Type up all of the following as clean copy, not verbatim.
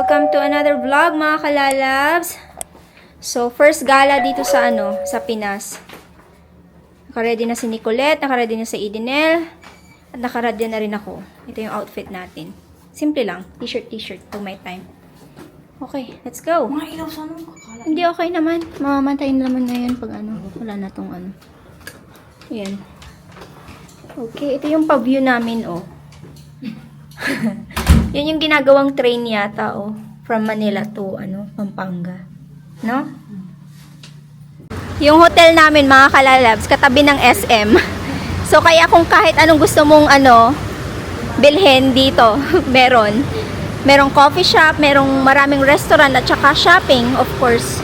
Welcome to another vlog mga kalalabs. So, first gala dito sa sa Pinas. Nakaready na si Nicolette, nakaready na si Edenel, at nakaready na rin ako. Ito yung outfit natin. Simple lang, t-shirt to my time. Okay, let's go. Mga ilaw sa nung Hindi okay naman. Mamamatay na naman ngayon pag wala na tong Ayan. Okay, ito yung pa-view namin, oh. Yan yung ginagawang train yata, oh. From Manila to, Pampanga. No? Yung hotel namin, mga kalalabs, katabi ng SM. So, kaya kung kahit anong gusto mong, bilhin dito, meron. Merong coffee shop, merong maraming restaurant, at saka shopping, of course.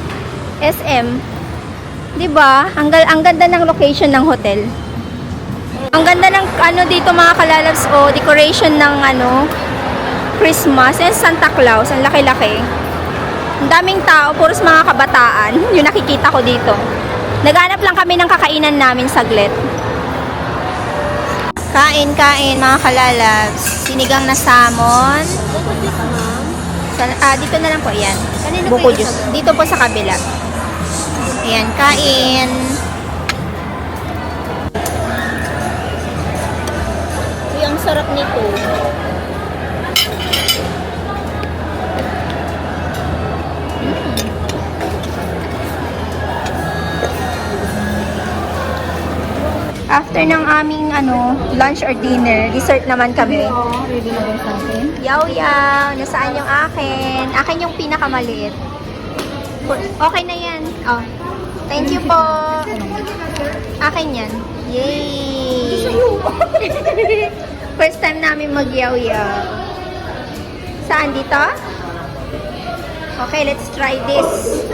SM. Diba? Ang ganda ng location ng hotel. Ang ganda ng, dito, mga kalalabs, oh, decoration ng, Christmas and Santa Claus. Ang laki-laki. Ang daming tao, puros mga kabataan. Yung nakikita ko dito. Naghanap lang kami ng kakainan namin saglit. Kain, mga kalalabs. Sinigang na salmon. Dito na lang po, yan. Buko juice. Dito po sa kabila. Ayan, kain. Uy, ang sarap nito. After ng aming lunch or dinner, dessert naman kami. ready na ba sa akin? Yaw, nasaan yung akin? Akin yung pinakamaliit. Okay na yan. Oh. Thank you po. Akin yan. Yay! First time namin mag-yaw-yaw. Saan dito? Okay, let's try this.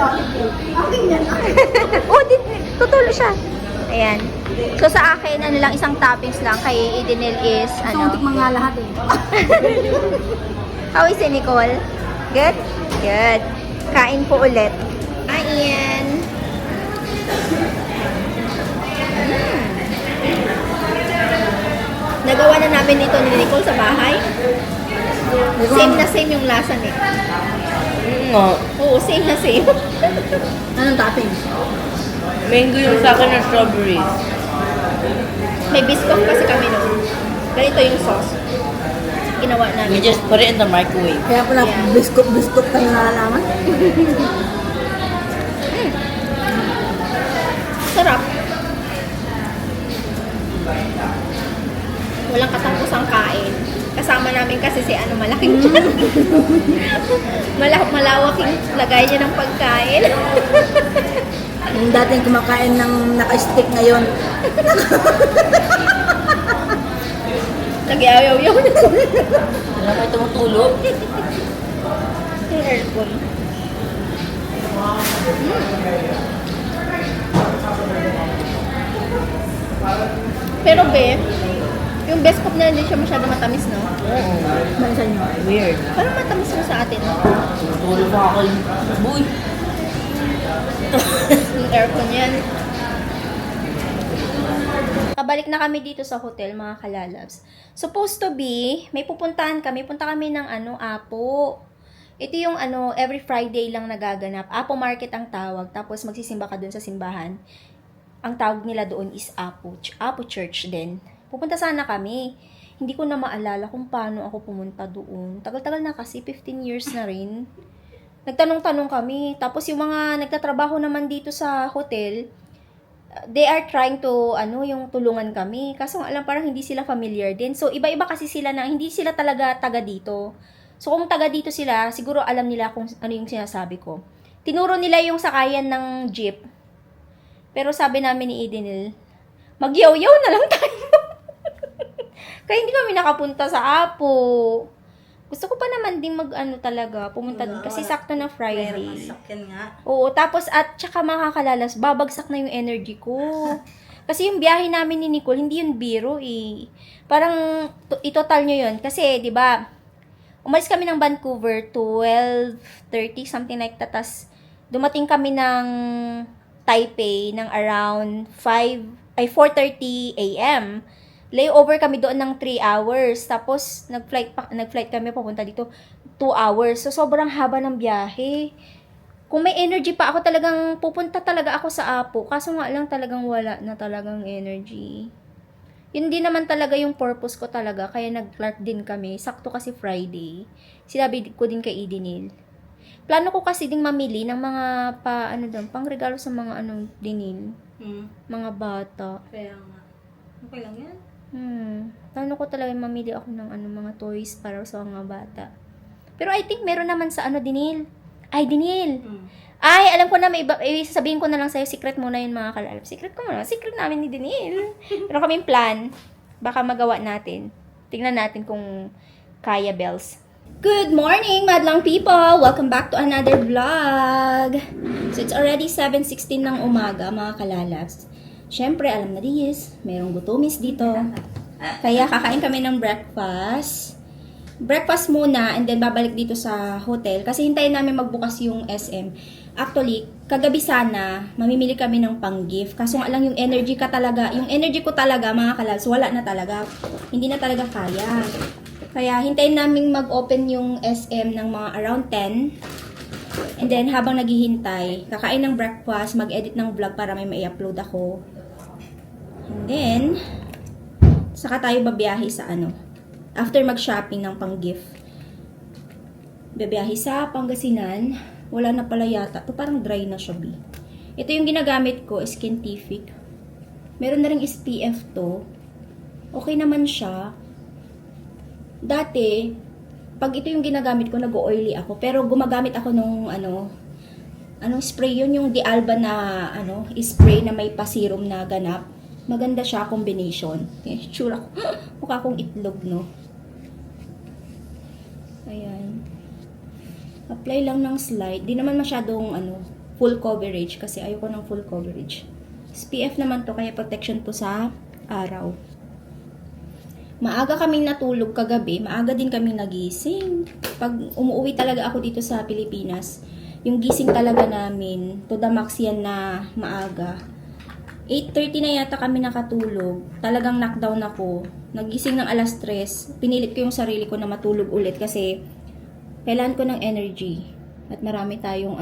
Oh, tutulo siya. Ayan. So sa akin, lang, isang toppings lang. Kay Edenel is, Gusto kong mga lahat eh. How is it, Nicole? Good? Good. Kain po ulit. Ayan. Nagawa na namin ito ni Nicole sa bahay. Same yung lasa ni. Oo, same na same. Anong topping? Mango yung sa akin na strawberries. May biscuit kasi kami noon. Ganito yung sauce. Ginawa You namin. just put it in the microwave. Kaya pala Yeah. biskot tayo nalalaman. Sarap. Walang katapusang kain. Kasama namin kasi si malaking tiyan. Malawak yung lagay niya ng pagkain. Yung dating kumakain ng naka-stick ngayon. Nag-yaw-yaw na. Ano may tumutulog? Yung aircon. Pero yung best cup na hindi siya masyado matamis, no? Oo. Manisan nyo. Weird. Parang matamis mo sa atin, no? Tumutulog pa ako yung boy. Yung aircon yan. Kabalik na kami dito sa hotel, mga kalalabs. Supposed to be, may pupuntahan kami. Punta kami ng Apo. Ito yung every Friday lang nagaganap. Apo Market ang tawag. Tapos magsisimba ka dun sa simbahan. Ang tawag nila doon is Apo Church din. Pupunta sana kami. Hindi ko na maalala kung paano ako pumunta doon. Tagal-tagal na kasi, 15 years na rin. Nagtanong-tanong kami. Tapos yung mga nagtatrabaho naman dito sa hotel, they are trying to, yung tulungan kami. Kaso nga alam, parang hindi sila familiar din. So, iba-iba kasi sila na, hindi sila talaga taga dito. So, kung taga dito sila, siguro alam nila kung ano yung sinasabi ko. Tinuro nila yung sakayan ng jeep. Pero sabi namin ni Edenel, magyaw-yaw na lang tayo. Kaya hindi kami nakapunta sa Apo. Gusto ko pa naman din talaga, pumunta doon. Kasi sakto na Friday. Sakyan nga. Oo, tapos at saka makakalalas, babagsak na yung energy ko. Kasi yung biyahe namin ni Nicole, hindi yun biro eh. Parang itotal nyo yun. Kasi, di ba, umalis kami ng Vancouver, 12:30, something like that. Tapos, dumating kami ng Taipei ng around 4:30 a.m. Layover kami doon ng 3 hours. Tapos, nag-flight kami papunta dito. 2 hours. So, sobrang haba ng biyahe. Kung may energy pa ako, talagang pupunta talaga ako sa Apo. Kaso nga lang talagang wala na talagang energy. Yun din naman talaga yung purpose ko talaga. Kaya nag-Clark din kami. Sakto kasi Friday. Sinabi ko din kay Idinil. Plano ko kasi ding mamili ng mga pang regalo sa mga dinil. Mga bata. Kaya nga. Okay lang yan. Plano ko talaga mamili ako ng mga toys para sa mga bata. Pero I think meron naman sa dinil. Ay, dinil. Ay, alam ko na, sabihin ko na lang sa'yo, secret muna yun mga kalalap. Secret ko muna. Secret namin ni Dinil. Meron kaming plan. Baka magawa natin. Tingnan natin kung kaya, Bells. Good morning, madlang people! Welcome back to another vlog. So, it's already 7:16 ng umaga, mga kalalabs. Siyempre, alam na Diz, merong gutumis dito. Kaya kakain kami ng breakfast. Breakfast muna and then babalik dito sa hotel kasi hintayin namin magbukas yung SM. Actually, kagabi sana mamimili kami ng pang-gift. Kaso nga lang yung energy ko talaga mga kalabs, wala na talaga. Hindi na talaga kaya. Kaya hintayin namin mag-open yung SM ng mga around 10. And then habang naghihintay, kakain ng breakfast, mag-edit ng vlog para may mai-upload ako. And then saka tayo babiyahe sa after mag-shopping ng pang-gift. Babiyahe sa Pangasinan. Wala na pala yata. Ito parang dry na siya, B. Ito yung ginagamit ko, Skintific. Meron na ring SPF to. Okay naman siya. Dati, pag ito yung ginagamit ko, nag-oily ako. Pero gumagamit ako nung anong spray yun? Yung D'Alba na spray na may pa-serum na ganap. Maganda siya, combination. Tsura ko. Mukha akong itlog, no? Ayan. Apply lang ng slide. Di naman masyadong full coverage kasi ayoko ng full coverage. SPF naman to, kaya protection to sa araw. Maaga kaming natulog kagabi. Maaga din kaming nagising. Pag umuwi talaga ako dito sa Pilipinas, yung gising talaga namin, to the max yan na maaga. 8:30 na yata kami nakatulog. Talagang knockdown ako. Nagising ng alas 3. Pinilit ko yung sarili ko na matulog ulit kasi kailangan ko ng energy. At marami tayong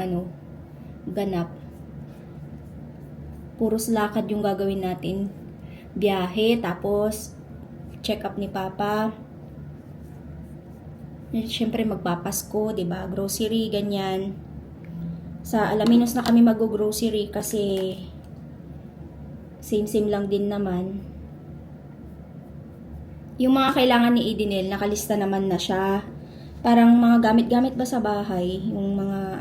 ganap. Puros lakad yung gagawin natin. Biyahe, tapos check up ni Papa. Siyempre magpapasko, 'di ba? Grocery, ganyan. Sa Alaminos na kami mag-grocery kasi same lang din naman. Yung mga kailangan ni Idinel, nakalista naman na siya. Parang mga gamit-gamit ba sa bahay, yung mga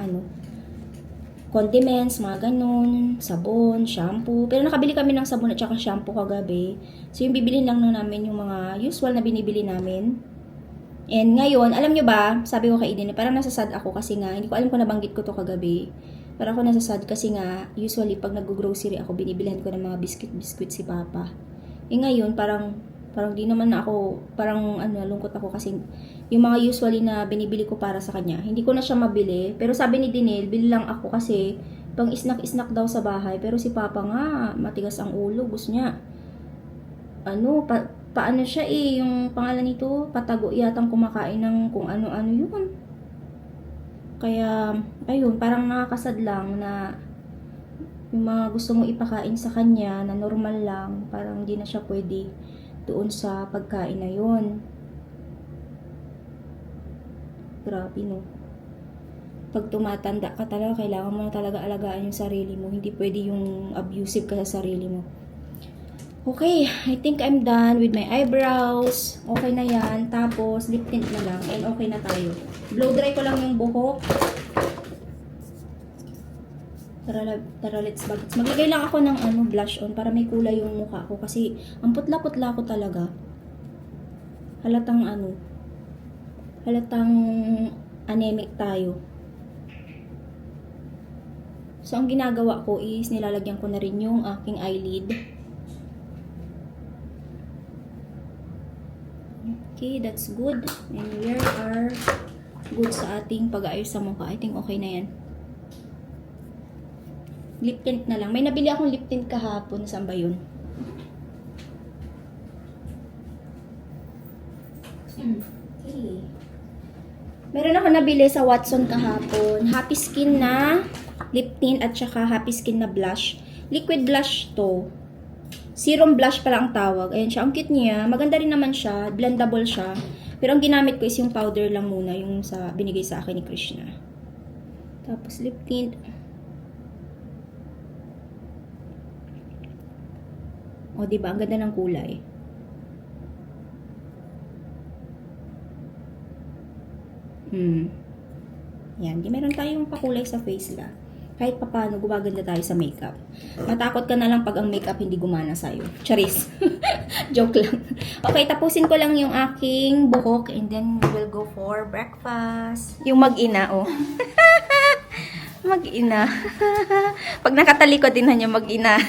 condiments, mga ganun, sabon, shampoo. Pero nakabili kami ng sabon at saka shampoo kagabi. So yung bibili lang namin yung mga usual na binibili namin. And ngayon, alam nyo ba, sabi ko kay Idinel, parang nasasad ako kasi nga, hindi ko alam kung nabanggit ko to kagabi. Parang ako nasasad kasi nga, usually pag nag-grocery ako, binibilihan ko ng mga biscuit si Papa. Eh ngayon, parang di naman na ako, parang lungkot ako kasi yung mga usually na binibili ko para sa kanya, hindi ko na siya mabili. Pero sabi ni Dinel, bili lang ako kasi pang isnak-isnak daw sa bahay. Pero si Papa nga, matigas ang ulo, gusto niya. Paano siya yung pangalan nito, patago yatang kumakain ng kung ano-ano yun. Kaya, ayun, parang nakakasad lang na yung mga gusto mong ipakain sa kanya na normal lang, parang hindi na siya pwede doon sa pagkain na yun. Grabe, no? Pag tumatanda ka talaga, kailangan mo na talaga alagaan yung sarili mo. Hindi pwede yung abusive ka sa sarili mo. Okay, I think I'm done with my eyebrows. Okay na yan. Tapos, lip tint na lang. And okay na tayo. Blow dry ko lang yung buhok. Tara, let's bagets. Maglagay lang ako ng blush on para may kulay yung mukha ko. Kasi, ang putla-putla ko talaga. Halatang anemic tayo. So, ang ginagawa ko is, nilalagyan ko na rin yung aking eyelid. Okay, that's good. And we are good sa ating pag-aayos sa mukha. I think okay na yan. Lip tint na lang. May nabili akong lip tint kahapon. Saan ba yun? Okay. Meron ako nabili sa Watson kahapon. Happy Skin na lip tint at saka Happy Skin na blush. Liquid blush to. Serum blush pala ang tawag. Ayan siya. Ang cute niya. Maganda rin naman siya. Blendable siya. Pero ang ginamit ko is yung powder lang muna. Yung sa binigay sa akin ni Krishna. Tapos lip tint. O, diba? Ang ganda ng kulay. Yan. Di meron tayong pakulay sa face la. Kahit papaano, gumaganda tayo sa makeup. Matakot ka na lang pag ang makeup hindi gumana sa'yo. Charis. Joke lang. Okay, tapusin ko lang yung aking buhok and then we'll go for breakfast. Yung mag-ina, oh. Mag-ina. Pag nakatalikod din na niya mag-ina.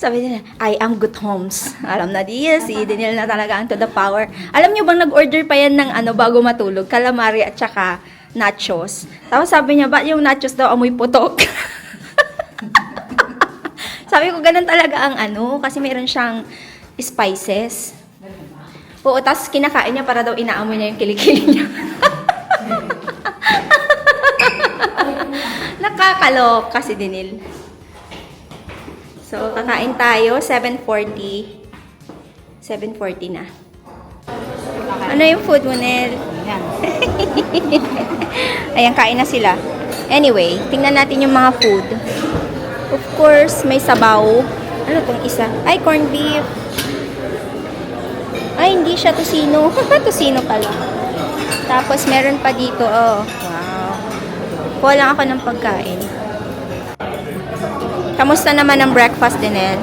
Sabi nila, I am good homes. Alam na diya, si Daniel na talaga ang to the power. Alam niyo bang nag-order pa yan ng bago matulog? Calamari at saka nachos. Tapos sabi niya, ba yung nachos daw amoy putok? Sabi ko, ganun talaga ang kasi meron siyang spices. Oo, tapos kinakain niya para daw inaamoy niya yung kilikili niya. Nakakalok kasi Daniel. So, kakain tayo, 7:40. 7:40 na. Ano yung food mo, Nel? Yan. Ayan, kain na sila. Anyway, tingnan natin yung mga food. Of course, may sabaw. Ano tong isa? Ay, corned beef. Ay, hindi siya tocino. Tocino pala. Tapos, meron pa dito, oh. Wow. Kuha lang ako ng pagkain. Kamusta naman ang breakfast, Dinel?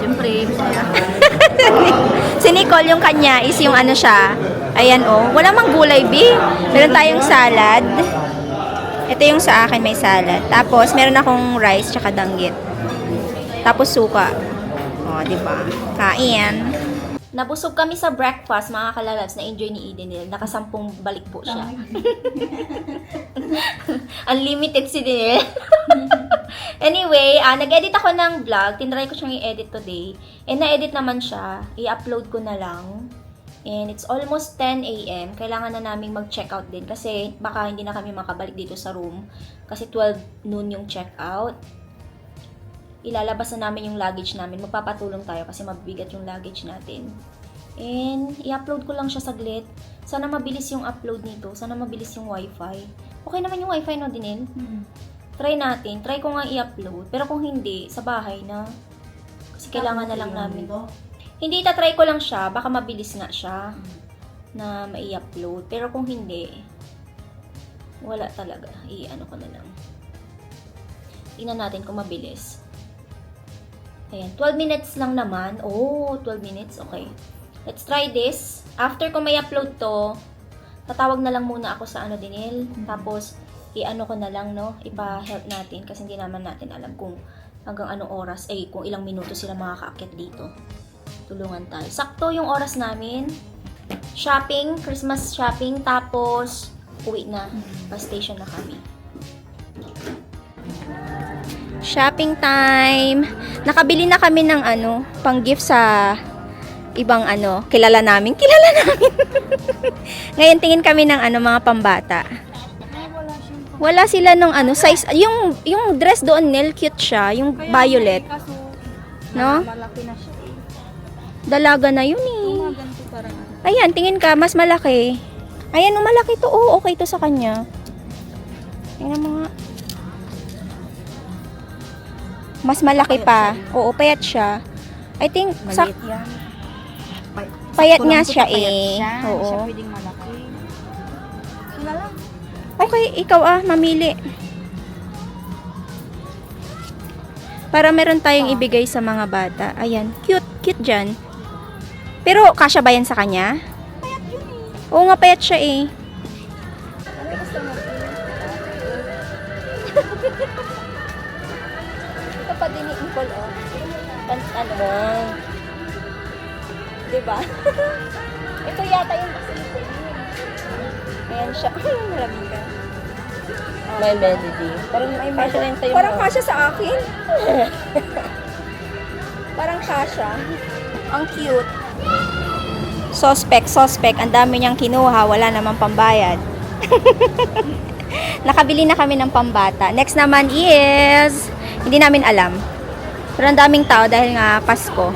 Siyempre, masaya. Si Nicole, yung kanya is yung siya. Ayan, oh. Wala mang gulay, B. Meron tayong salad. Ito yung sa akin, may salad. Tapos, meron akong rice tsaka danggit. Tapos, suka. Oh, diba? Kain. Nabusog kami sa breakfast, mga kalalabs, na-enjoy ni Edenil. Nakasampung balik po siya. Unlimited si Dinel. Anyway, nag-edit ako ng vlog. Tinry ko siyang i-edit today. And na-edit naman siya. I-upload ko na lang. And it's almost 10 a.m. Kailangan na naming mag-checkout din. Kasi baka hindi na kami makabalik dito sa room. Kasi 12 noon yung checkout. Ilalabas na namin yung luggage namin. Magpapatulong tayo kasi mabigat yung luggage natin. And i-upload ko lang siya saglit. Sana mabilis yung upload nito. Sana mabilis yung wifi. Okay naman yung wifi, no, Dinil? Try natin. Try ko nga i-upload. Pero kung hindi, sa bahay na. Kasi kailangan na lang namin. Hindi, itatry ko lang siya. Baka mabilis nga siya na mai-upload. Pero kung hindi, wala talaga. I-ano ko na lang. Tingnan natin kung mabilis. Ayan, 12 minutes lang naman. Oh, 12 minutes. Okay. Let's try this. After ko may upload to, tatawag na lang muna ako sa Dinil. Tapos, i-ano ko na lang, no? Ipa-help natin. Kasi hindi naman natin alam kung hanggang anong oras, kung ilang minuto sila makakaakyat dito. Tulungan tayo. Sakto yung oras namin. Shopping, Christmas shopping. Tapos, uwi na. Pa-station na kami. Shopping time. Nakabili na kami ng pang-gift sa ibang kilala namin. Ngayon tingin kami ng mga pambata. Wala sila ng size. Yung dress doon, Nel, cute siya. Yung violet. No? Malaki na siya. Dalaga na yun eh. Ayan, tingin ka, mas malaki. Ayan, malaki to. Oh, okay to sa kanya. Tingnan mo nga. Mas malaki pa. Oo, payat siya. I think, Maliit yan. payat nga siya Siya. Oo. Siya pwedeng malaki. Sila lang. Okay, ikaw mamili. Para meron tayong ibigay sa mga bata. Ayan, cute, cute dyan. Pero, kasya ba yan sa kanya? Payat yun eh. Oo nga, payat siya eh. Ano gusto mo? Ito pa din yung Nicole, oh. Mo. Diba? Ito yata yung pasilito. Ayan siya. Malamig ka. May melody. Parang may Kasya rin sa'yo, Parang no? kasya sa akin. Parang kasya. Ang cute. Suspect. Ang dami niyang kinuha. Wala namang pambayad. Nakabili na kami ng pambata. Next naman is, hindi namin alam. Pero ang daming tao dahil nga Pasko.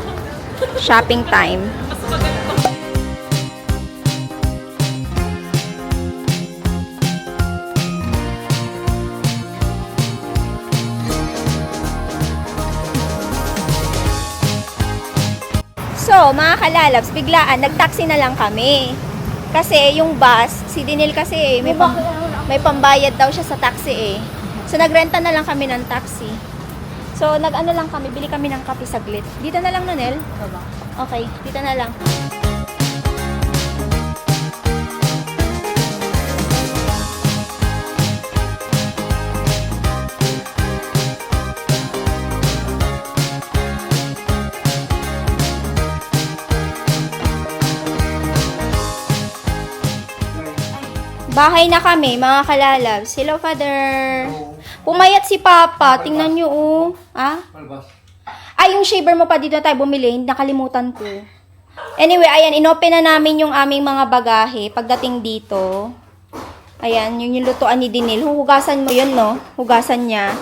Shopping time. So, mga kalalabs, biglaan, nag-taxi na lang kami. Kasi yung bus, si Dinil kasi may pambayad daw siya sa taxi eh. So, nagrenta na lang kami ng taxi. So, nag-ano lang kami, bili kami ng kape saglit. Dito na lang, Nonel? Okay, dito na lang. Bahay na kami, mga kalalabs. Hello, Father. Pumayat si Papa. Tingnan nyo, oh. Ah? Ay, yung shaver mo pa dito tayo bumili. Nakalimutan ko. Anyway, ayan, inopen na namin yung aming mga bagahe pagdating dito. Ayan, yung lutuan ni Dinil. Hugasan mo yun, no? Hugasan niya.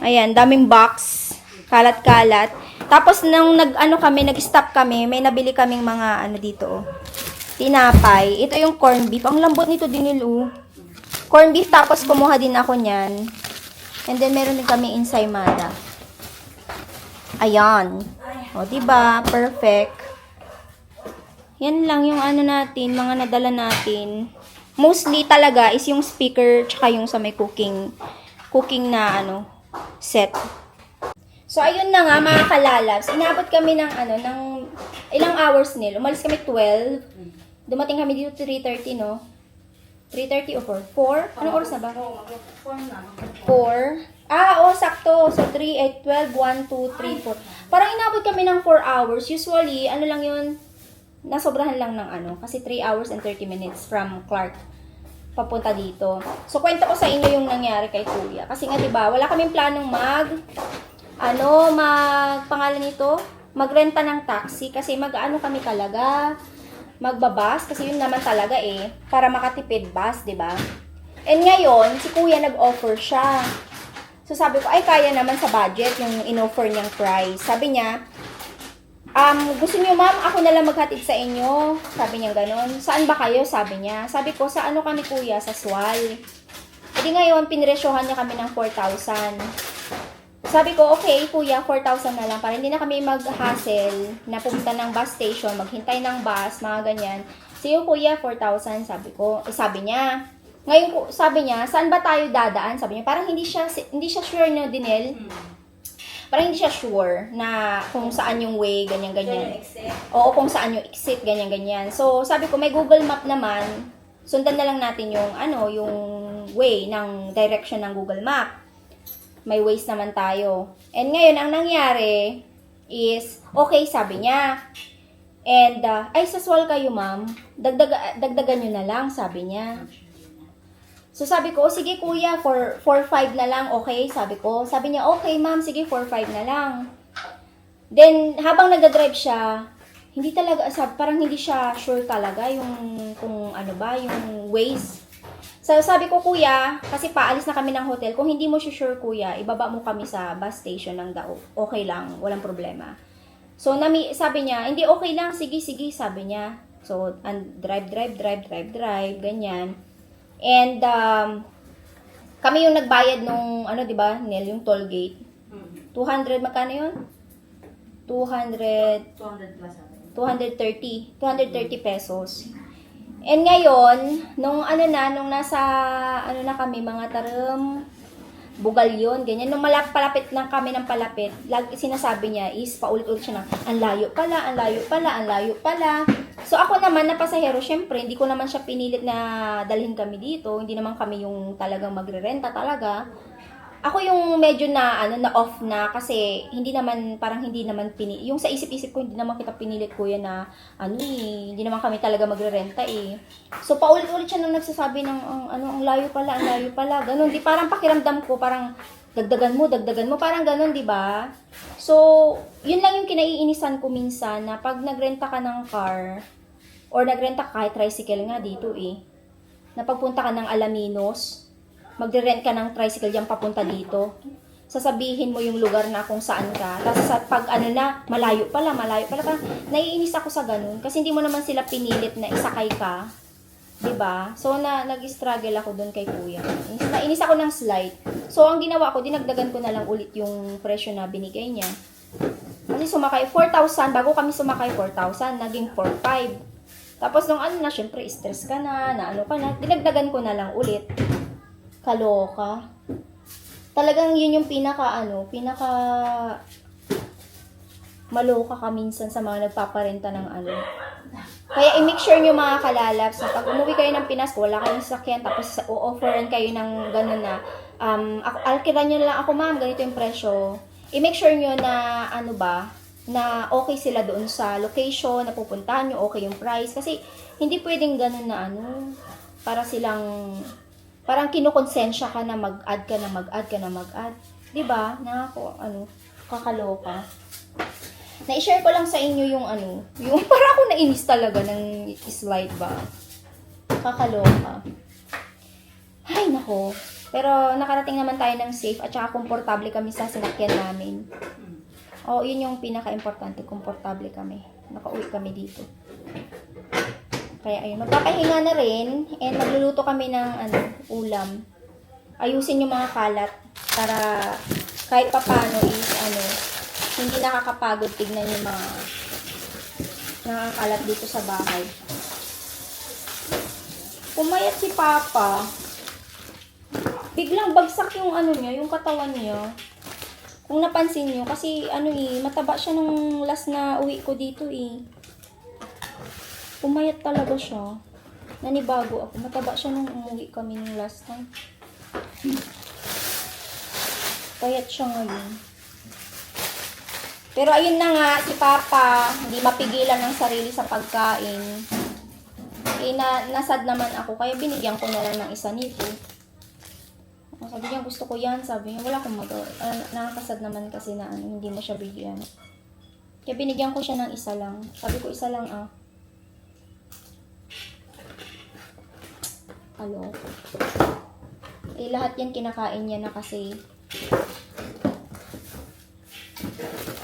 Ayan, daming box. Kalat-kalat. Tapos, nung nag-stop kami, may nabili kaming mga, dito, oh. Tinapay. Ito yung corned beef. Ang lambot nito, Dinil, oh. Corned beef, tapos kumuha din ako niyan. And then, meron din kami ensaymada. Ayan. O, diba? Perfect. Yan lang yung natin, mga nadala natin. Mostly talaga is yung speaker, tsaka yung sa may cooking na, set. So, ayun na nga, mga kalalabs. Inabot kami ng, ng ilang hours nil. Umalis kami 12. Dumating kami dito 3:30, no? 3:30 o 4? 4? Anong oras na ba? 4? Sakto. So, 3, 8, 12, 1, 2, 3, 4. Parang inabot kami ng 4 hours. Usually, lang yun, nasobrahan lang ng kasi 3 hours and 30 minutes from Clark papunta dito. So, kwento ko sa inyo yung nangyari kay Kuya. Kasi nga, diba, wala kaming planong pangalan nito, magrenta ng taxi kasi kami talaga, magbabas kasi yun naman talaga para makatipid bus, 'di ba? And ngayon, si Kuya nag-offer siya. So sabi ko, ay kaya naman sa budget yung in-offer niyang price. Sabi niya, gusto niyo ma'am, ako na lang maghatid sa inyo. Sabi niya gano'n. Saan ba kayo? Sabi niya. Sabi ko, sa kami Kuya? Sa Swal. Edi ngayon, pinresyohan niya kami ng 4,000. Sabi ko, okay, Kuya, 4,000 na lang para hindi na kami mag-hassle na pumunta ng bus station, maghintay ng bus, mga ganyan. Sige, Kuya, 4,000, sabi ko. Sabi niya. Ngayon, sabi niya, saan ba tayo dadaan? Sabi niya, parang hindi siya sure na, Dinel. Parang hindi siya sure na kung saan yung way, ganyan-ganyan. Oo, kung saan yung exit, ganyan-ganyan. So, sabi ko, may Google Map naman. Sundan na lang natin yung, yung way ng direction ng Google Map. May ways naman tayo. And ngayon, ang nangyari is, okay, sabi niya. And, ay, saswal kayo, ma'am. Dagdagan nyo na lang, sabi niya. So, sabi ko, sige, Kuya, 4-5 na lang, okay? Sabi ko. Sabi niya, okay, ma'am, sige, 4-5 na lang. Then, habang nagdadrive siya, hindi talaga, parang hindi siya sure talaga yung, kung yung ways. So, sabi ko, Kuya, kasi paalis na kami ng hotel. Kung hindi mo sure, Kuya, ibaba mo kami sa bus station ng Dao. Okay lang, walang problema. So, sabi niya, hindi, okay lang, sige, sabi niya. So, drive, ganyan. And, kami yung nagbayad nung, diba, Nel, yung toll gate. 200, magkano yun? 230 pesos. And ngayon, nung nasa, kami, mga taram, bugal yun, ganyan. Nung palapit na kami ng palapit, sinasabi niya is, paulit-ulit siya na, ang layo pala. So, ako naman, na pasahero, syempre, hindi ko naman siya pinilit na dalhin kami dito. Hindi naman kami yung talagang magre-renta talaga. Ako yung medyo na off na kasi hindi naman yung sa isip-isip ko hindi naman kita pinilit Kuya na hindi naman kami talaga magre-renta So paulit-ulit siya nang nagsasabi ng ang layo pala, ganun. Di parang pakiramdam ko parang dagdagan mo, parang ganun, di ba? So, yun lang yung kinaiinisan ko minsan na pag nagrenta ka ng car, or nagrenta ka kahit tricycle nga dito eh. Napagpunta ka ng Alaminos, magre-rent ka ng tricycle diyan papunta dito. Sasabihin mo yung lugar na kung saan ka. Tapos sa pag ano na, malayo pala. Naiinis ako sa ganun. Kasi hindi mo naman sila pinilit na isakay ka. 'Di ba? So, nag-struggle ako doon kay kuya. Nainis ako ng slight. So, ang ginawa ko, dinagdagan ko na lang ulit yung presyo na binigay niya. Kasi sumakay, 4,000. Bago kami sumakay, 4,000. Naging 4,500. Tapos nung ano na, syempre, stress ka na ano ka na. Dinagdagan ko na lang ulit. Kaloka. Talagang yun yung pinaka maloka ka minsan sa mga nagpaparenta ng ano. Kaya i-make sure nyo mga kalalabs na pag umuwi kayo ng Pinas, wala kayong sasakyan, tapos o-offeran kayo ng gano'n na, alkiran nyo na lang ako ma'am, ganito yung presyo. I-make sure nyo na, na okay sila doon sa location, na pupuntahan nyo, okay yung price. Kasi, hindi pwedeng gano'n na para silang, parang kinukonsensya ka na mag-add ka na mag-add. Diba? Kakaloka. Na-share ko lang sa inyo yung yung para ako nainis talaga ng slide ba. Kakaloka. Ay, nako. Pero nakarating naman tayo ng safe at saka komportable kami sa sinakyan namin. Yun yung pinaka-importante, komportable kami. Nakauwi kami dito. Kaya ayun, magpapahinga na rin and magluluto kami ng ulam. Ayusin yung mga kalat para kahit papano is hindi nakakapagod tignan yung mga nakakalat dito sa bahay. Pumayat si Papa. Biglang bagsak yung niya, yung katawan niya. Kung napansin niyo, kasi mataba siya nung last na uwi ko dito eh. Pumayat talaga siya. Nanibago ako. Mataba siya nung umuwi kami nung last time. Payat siya ngayon. Pero ayun na nga, si Papa, hindi mapigilan ng sarili sa pagkain. Nasad naman ako, kaya binigyan ko na lang ng isa nito. Sabi niya, gusto ko yan. Sabi niya, wala akong magawa. Nakakasad naman kasi na hindi mo siya bigyan. Kaya binigyan ko siya ng isa lang. Sabi ko, isa lang lahat yan kinakain niya na kasi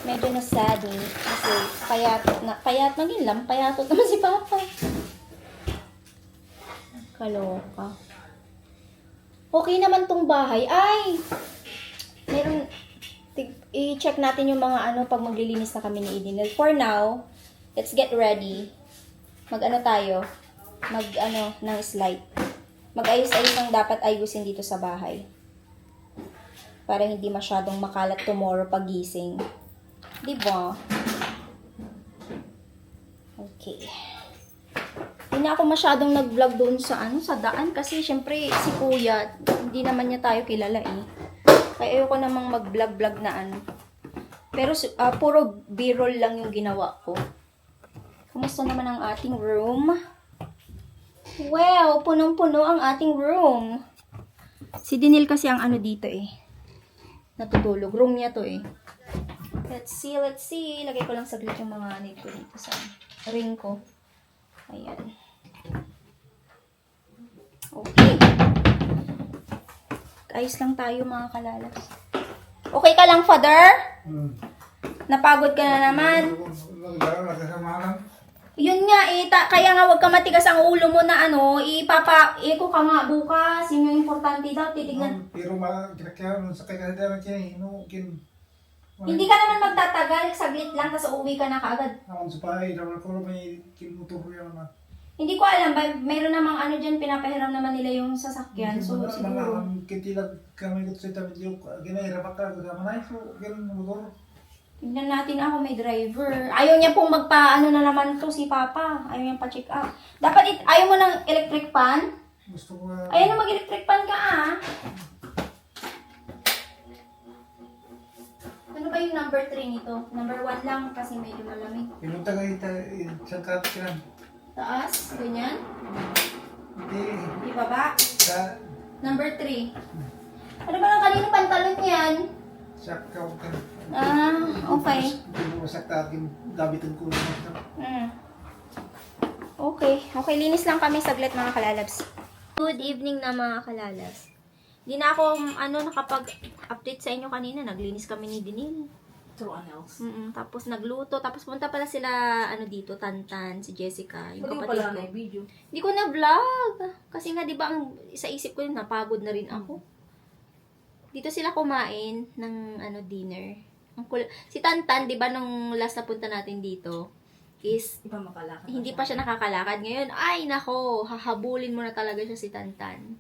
medyo na-sad kasi payatot naman si Papa. Kaloka. Okay naman tong bahay. Ay! Meron, i-check natin yung mga pag maglilinis na kami ni Eden. For now, let's get ready. Tayo? Ng slide. Mag-ayos-ayos ang dapat ayusin dito sa bahay. Para hindi masyadong makalat tomorrow pagising. Diba? Okay. Hindi na ako masyadong nag-vlog doon sa daan kasi syempre si Kuya, hindi naman niya tayo kilala eh. Kaya ayoko namang mag-vlog na Pero puro B-roll lang yung ginawa ko. Kumusta naman ang ating room? Wow, punong-puno ang ating room. Si Dinil kasi ang dito eh. Natutulog. Room niya to eh. Let's see. Lagay ko lang saglit yung mga ko dito sa ring ko. Ayan. Okay. Ayos lang tayo mga kalalas. Okay ka lang, Father? Napagod ka na naman? Yun nga kaya nga wag ka matigas ang ulo mo na iko ka nga bukas. Yun yung importante daw, titignan. Pero kinakaya sa kaya Hindi ka naman magtatagal, saglit lang, tapos uuwi ka na kaagad. Naman sa bahay, naman ko may kinuto ko yan naman. Hindi ko alam, mayroon namang dyan, pinapahiram naman nila yung sasakyan. So, siguro. Kitilag kami ko sa tabi yung ginahirap ka, gagaman ay, so, ganun motor. Tignan natin ako, may driver. Ayaw niya pong na naman to si Papa. Ayaw niya pa-check up. Dapat, ayaw mo ng electric fan? Gusto ko Ayaw na mag-electric fan ka Ano ba yung number 3 nito? Number 1 lang kasi medyo malamig. Pinunta kayo isang kat ka lang. Taas, ganyan. Hindi. Ibaba. Sa Number 3. Ano ba ang kanino pantalon yan? sakta ko ka. Okay. Hindi mo sakta akin gabitin ko. Okay, linis lang kami saglit mga kalalabs. Good evening na mga kalalabs. Hindi na ako, nakapag-update sa inyo kanina. Naglinis kami ni Dinil. True else. Tapos nagluto. Tapos punta pala sila, dito, Tantan, si Jessica, yung Hindi ko kapatid pala ko. na video. Hindi ko na-vlog. Kasi nga, di ba, sa isip ko, napagod na rin ako. Dito sila kumain ng, dinner. Si Tantan, di ba, nung last na punta natin dito, is, Iba makalakad. hindi pa siya nakakalakad. Ngayon, ay, nako, hahabulin mo na talaga siya si Tantan.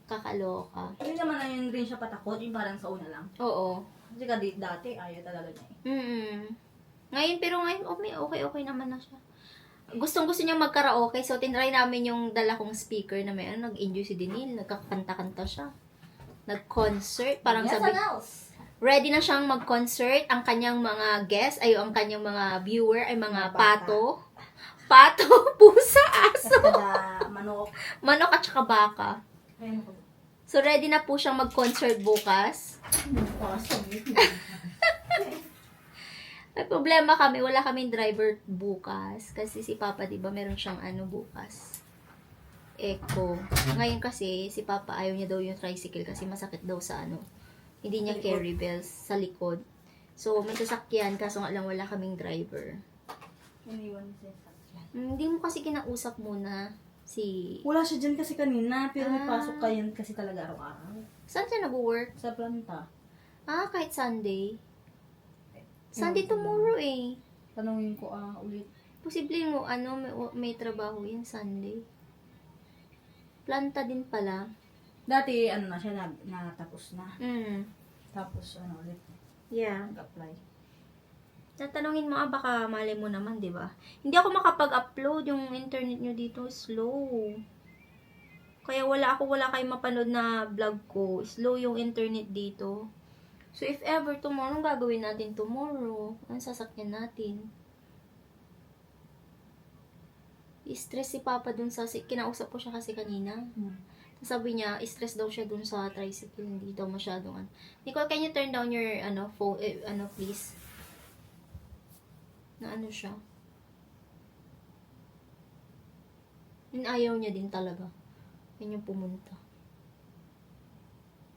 Kakaloka. Hindi naman na yun rin siya patakot, yung parang sa una lang. Oo. Kasi dati, ayaw talaga niya eh. Ngayon, pero ngayon, okay naman na siya. Gustong-gusto niya mag-karaoke, so tinry namin yung dala kong speaker na may nag-enjoy si Dinil, nagkakanta-kanta siya. Nag-concert, parang sabi, ready na siyang mag-concert, ang kanyang mga guests, ang kanyang mga viewer, ay mga pato, pusa, aso, Kada manok. manok at saka baka. Ayun ko. So, ready na po siyang mag-concert bukas. May problema kami, wala kaming driver bukas. Kasi si Papa, di ba, meron siyang bukas. Echo. Ngayon kasi, si Papa ayaw niya daw yung tricycle kasi masakit daw sa hindi niya carry bells sa likod. So, may sasakyan, kaso nga lang wala kaming driver. Iniwan siya sa sakyan. Hindi mo kasi kinausap muna si... Wala siya dyan kasi kanina, pero may Ah. pasok kayo kasi talaga araw-araw. Saan siya nag-work? Sa planta. Kahit Sunday. Sunday tomorrow eh. Tanungin ko ulit. Posible mo, may trabaho yan Sunday. Planta din pala. Dati, na siya, natapos na. Tapos, ulit, Yeah. nag-apply. Tatanungin mo, baka malay mo naman, di ba? Hindi ako makapag-upload, yung internet nyo dito, slow. Kaya wala kayong mapanood na vlog ko. Slow yung internet dito. So, if ever tomorrow, anong gagawin natin tomorrow? Anong sasakyan natin? I-stress si Papa dun sa... Kinausap ko siya kasi kanina. Sabi niya, stress daw siya dun sa tricycle. Hindi daw masyadong Nicole, can you turn down your, phone, please? Na siya. Ayaw niya din talaga. Yan yung pumunta.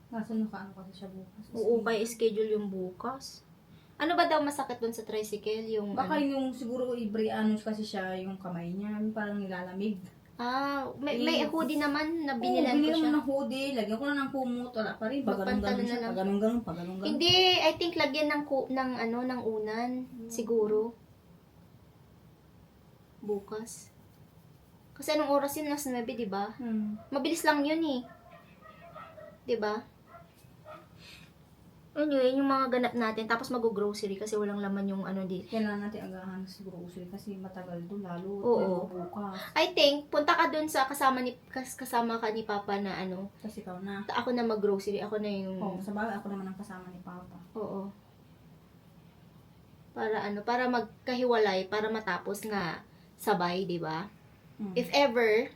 Kaso kasi siya bukas. Oo, kaya schedule yung bukas. Ano ba daw masakit dun sa tricycle? Yung Baka yung siguro kasi siya, yung kamay niya, parang nilalamig. may hoodie naman na binilan ko binili siya. mo ng hoodie, lagyan ko na ng kumot, wala pa rin. Magpantalo na lang. Paganon. Hindi, I think lagyan ng unan siguro. Bukas. Kasi anong oras yun? Last 9, di ba? Mabilis lang yun eh. Di ba? Anyway, yung mga ganap natin, tapos mag-grocery kasi walang laman yung dito. Kailangan natin agahan sa grocery kasi matagal doon, lalo Oo. bukas. I think, punta ka dun sa kasama ka ni Papa na Kasi ikaw na. ako na mag-grocery, ako na yung... Sa bagay, ako naman ang kasama ni Papa. Oo. Para magkahiwalay, para matapos nga sabay, di ba? If ever,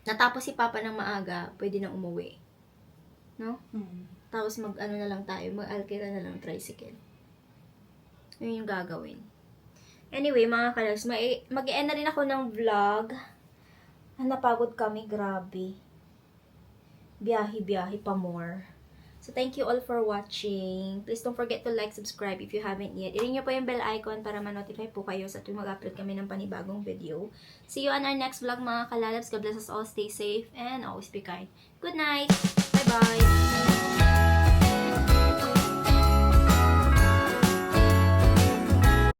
natapos si Papa ng maaga, pwede na umuwi. No? Tapos na lang tayo, mag-alkira na lang tricycle. Yun yung gagawin. Anyway, mga kalags, mag-e-end na rin ako ng vlog. Napagod kami, grabe. Biyahe pa more. So, thank you all for watching. Please don't forget to like, subscribe if you haven't yet. I-ring nyo po yung bell icon para ma-notify po kayo sa tuwing mag-upload kami ng panibagong video. See you on our next vlog, mga kalalabs. God bless us all. Stay safe and always be kind. Good night! Bye-bye!